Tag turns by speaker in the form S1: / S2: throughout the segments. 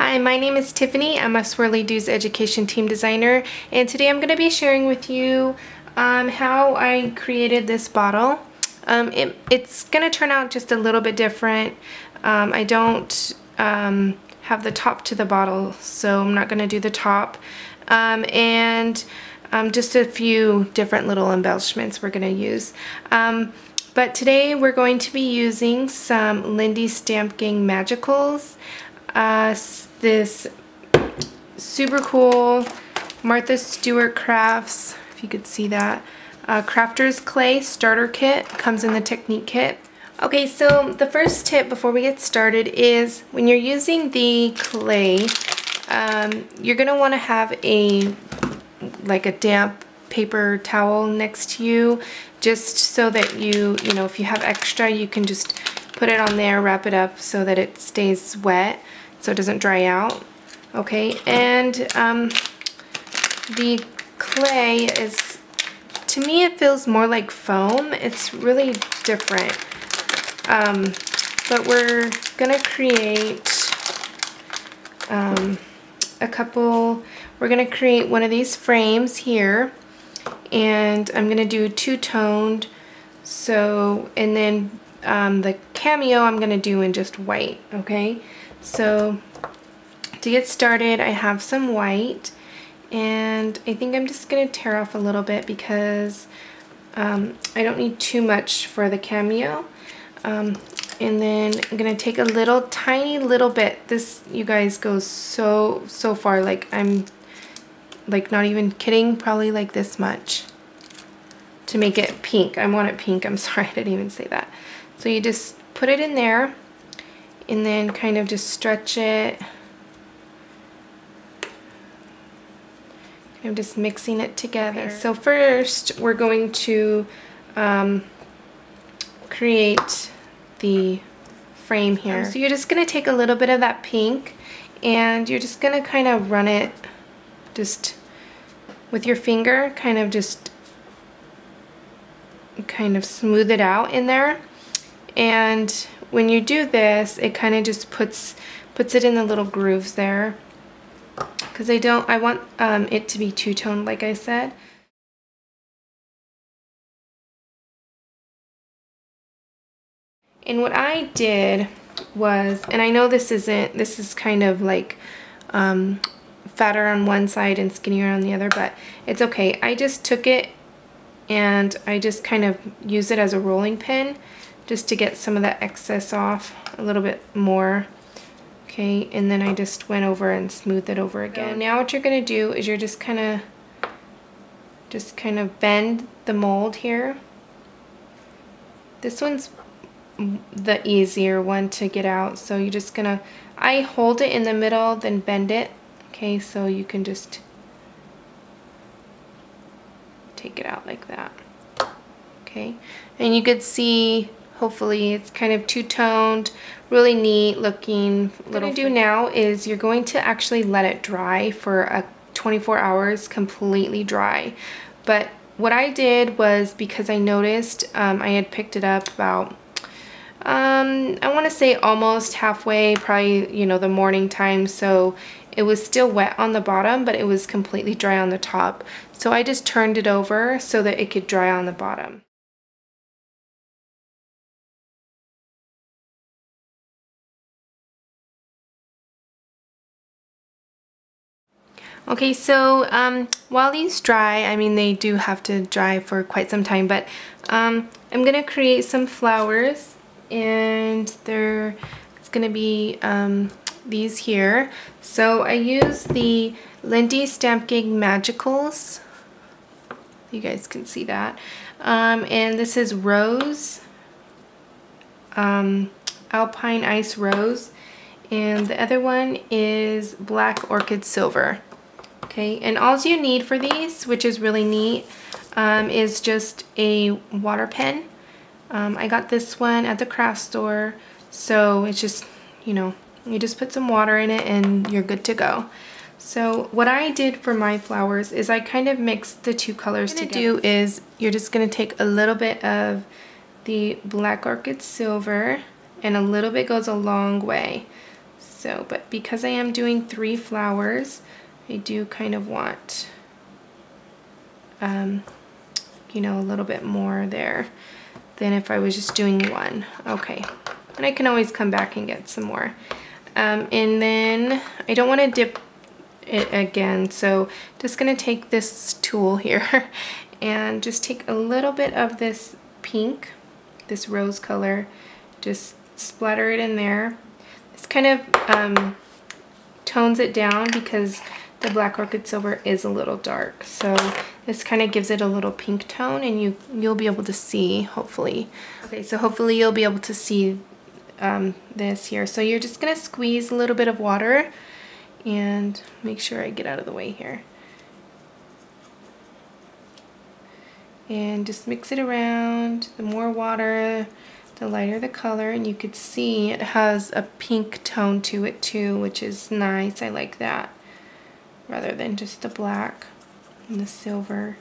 S1: Hi, my name is Tiffany. I'm a Swirly Do's Education Team Designer, and today I'm going to be sharing with you how I created this bottle. It's going to turn out just a little bit different. I don't have the top to the bottle, so I'm not going to do the top. Just a few different little embellishments we're going to use. But today we're going to be using some Lindys Stamp Gang Magicals. This super cool Martha Stewart Crafts, if you could see that, Crafter's Clay Starter Kit, comes in the Technique Kit. Okay, so the first tip before we get started is when you're using the clay, you're going to want to have a damp paper towel next to you, just so that you know, if you have extra, you can just put it on there, wrap it up so that it stays wet, so it doesn't dry out. Okay, and the clay is, to me, it feels more like foam. It's really different. But we're gonna create we're gonna create one of these frames here, and I'm gonna do two-toned, and then the cameo I'm gonna do in just white. Okay, so to get started, I have some white, and I think I'm just gonna tear off a little bit because I don't need too much for the cameo. And then I'm gonna take a little tiny little bit. This, you guys, goes so far, like I'm not even kidding, probably like this much, to make it pink. I want it pink. I'm sorry, I didn't even say that. So you just put it in there and then kind of just stretch it. I'm just mixing it together. So first we're going to create the frame here. So you're just going to take a little bit of that pink and you're just going to kind of run it just with your finger, kind of smooth it out in there. And when you do this, it kind of just puts it in the little grooves there, because I want it to be two-toned, like I said. And what I did was, and I know this is kind of like fatter on one side and skinnier on the other, but it's okay. I just took it and I just kind of use it as a rolling pin just to get some of the excess off a little bit more. Okay, and then I just went over and smoothed it over again. Now what you're gonna do is you're just kind of bend the mold here. This one's the easier one to get out, so you're just gonna, I hold it in the middle, then bend it. Okay, so you can just take it out like that. Okay, and you could see, hopefully it's kind of two-toned, really neat looking. What you're going to do now is you're going to actually let it dry for 24 hours, completely dry. But what I did was, because I noticed I had picked it up about I want to say almost halfway, probably, you know, the morning time, so it was still wet on the bottom, but it was completely dry on the top. So I just turned it over so that it could dry on the bottom. Okay, so while these dry, I mean, they do have to dry for quite some time, but I'm gonna create some flowers, and it's gonna be these here. So I use the Lindys Stamp Gang Magicals. You guys can see that. And this is Rose, Alpine Ice Rose, and the other one is Black Orchid Silver. Okay, and all you need for these, which is really neat, is just a water pen. I got this one at the craft store, so it's just, you know, you just put some water in it and you're good to go. So what I did for my flowers is I kind of mixed the two colors together. What you're going to do is you're just going to take a little bit of the Black Orchid Silver, and a little bit goes a long way. So, but because I am doing 3 flowers, I do kind of want, you know, a little bit more there than if I was just doing 1. Okay, and I can always come back and get some more. And then I don't want to dip it again, so just gonna take this tool here and just take a little bit of this pink, this rose color, just splatter it in there. This kind of tones it down because the black orchid silver is a little dark, so this kind of gives it a little pink tone, and you'll be able to see, hopefully. Okay, so hopefully you'll be able to see this here. So you're just gonna squeeze a little bit of water and make sure I get out of the way here. And just mix it around. The more water, the lighter the color, and you could see it has a pink tone to it too, which is nice. I like that, rather than just the black and the silver.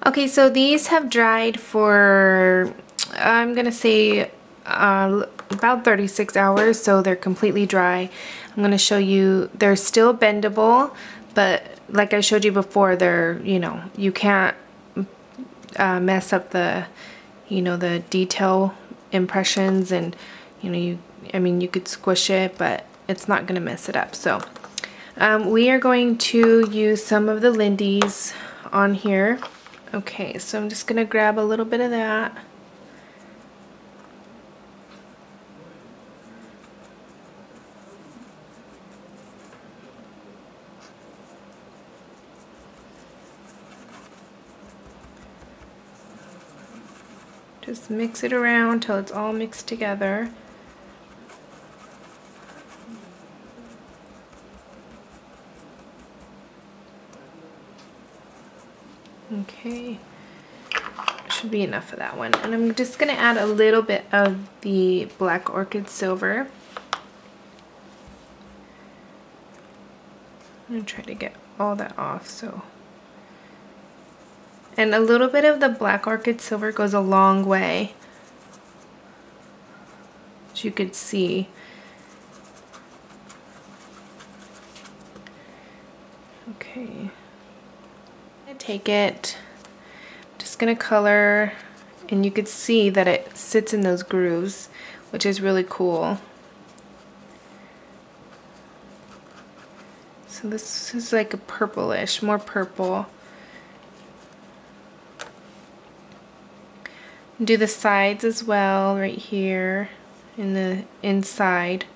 S1: Okay, so these have dried for, I'm gonna say about 36 hours, so they're completely dry. I'm gonna show you, they're still bendable, but like I showed you before, they're, you know, you can't mess up the, you know, the detail impressions, and you know, I mean, you could squish it, but it's not gonna mess it up. So we are going to use some of the Lindys on here. Okay, so I'm just gonna grab a little bit of that. Just mix it around till it's all mixed together. Okay, should be enough of that one. And I'm just gonna add a little bit of the black orchid silver. I'm gonna try to get all that off, so. And a little bit of the black orchid silver goes a long way, as you could see. Okay. Take it, just gonna color, and you could see that it sits in those grooves, which is really cool. So this is like a purplish, more purple. Do the sides as well, right here in the inside,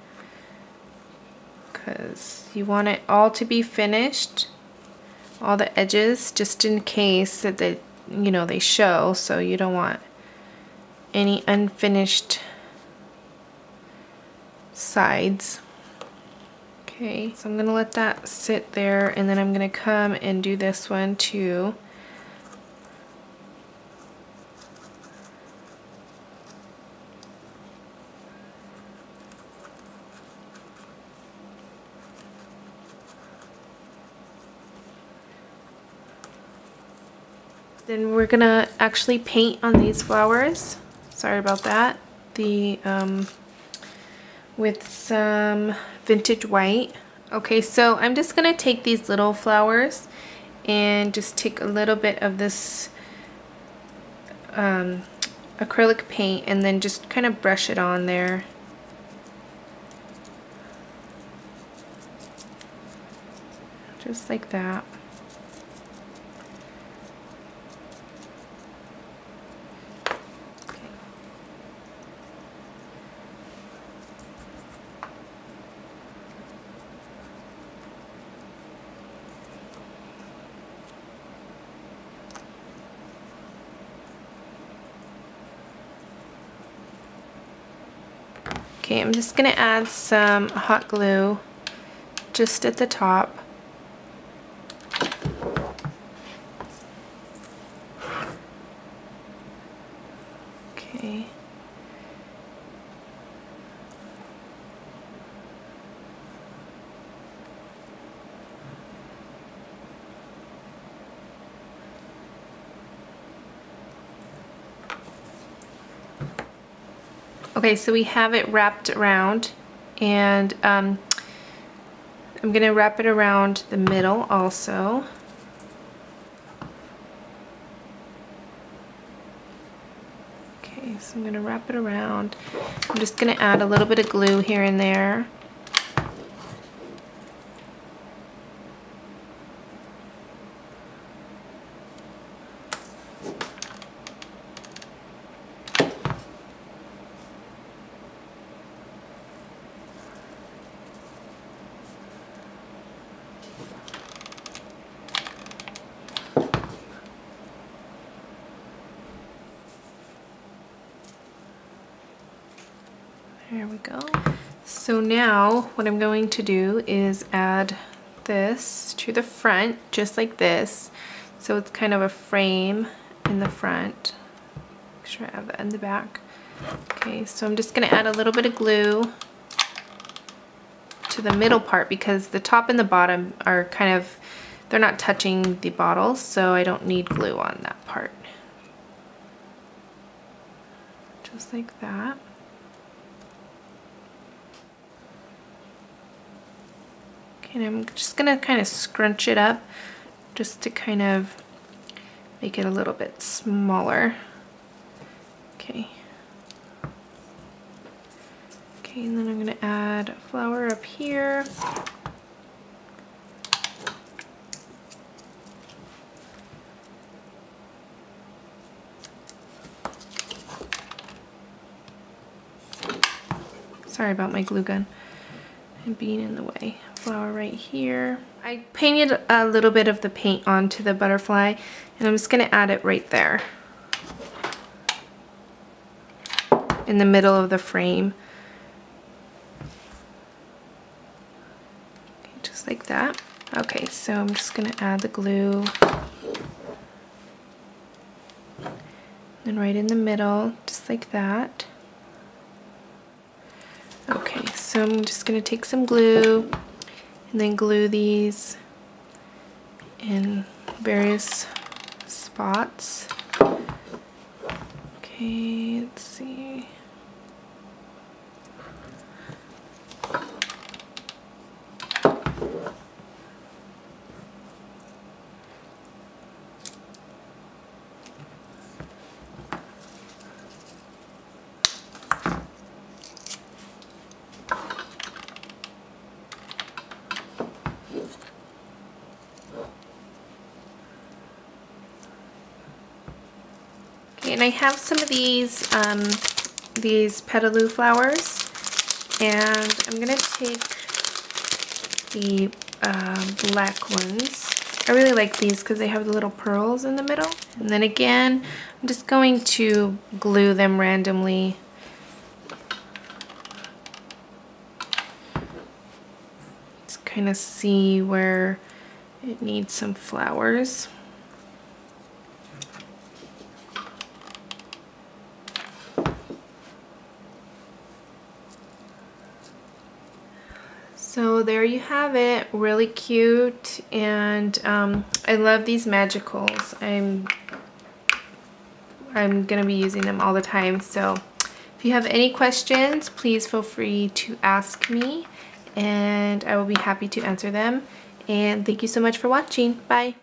S1: because you want it all to be finished, all the edges, just in case that they, you know, they show, so you don't want any unfinished sides. Okay, so I'm gonna let that sit there, and then I'm gonna come and do this one too. Then we're gonna actually paint on these flowers. Sorry about that. With some vintage white. Okay, so I'm just gonna take these little flowers and just take a little bit of this acrylic paint, and then just kind of brush it on there. Just like that. Okay, I'm just gonna add some hot glue just at the top. Okay. Okay, so we have it wrapped around, and I'm gonna wrap it around the middle also. Okay, so I'm gonna wrap it around. I'm just gonna add a little bit of glue here and there. There we go. So now what I'm going to do is add this to the front, just like this. So it's kind of a frame in the front. Make sure I have that in the back. Okay, so I'm just gonna add a little bit of glue to the middle part because the top and the bottom are kind of, they're not touching the bottle, so I don't need glue on that part. Just like that. And I'm just gonna kind of scrunch it up just to kind of make it a little bit smaller. Okay. Okay, and then I'm gonna add a flower up here. Sorry about my glue gun and being in the way. Flower right here. I painted a little bit of the paint onto the butterfly, and I'm just gonna add it right there in the middle of the frame. Okay, just like that. Okay, so I'm just gonna add the glue. And right in the middle, just like that. Okay, so I'm just gonna take some glue and then glue these in various spots. Okay, let's see. And I have some of these petaloo flowers, and I'm gonna take the black ones. I really like these because they have the little pearls in the middle. And then again, I'm just going to glue them randomly. Just kind of see where it needs some flowers. So there you have it, really cute, and I love these magicals. I'm gonna be using them all the time, so if you have any questions, please feel free to ask me, and I will be happy to answer them. And thank you so much for watching. Bye.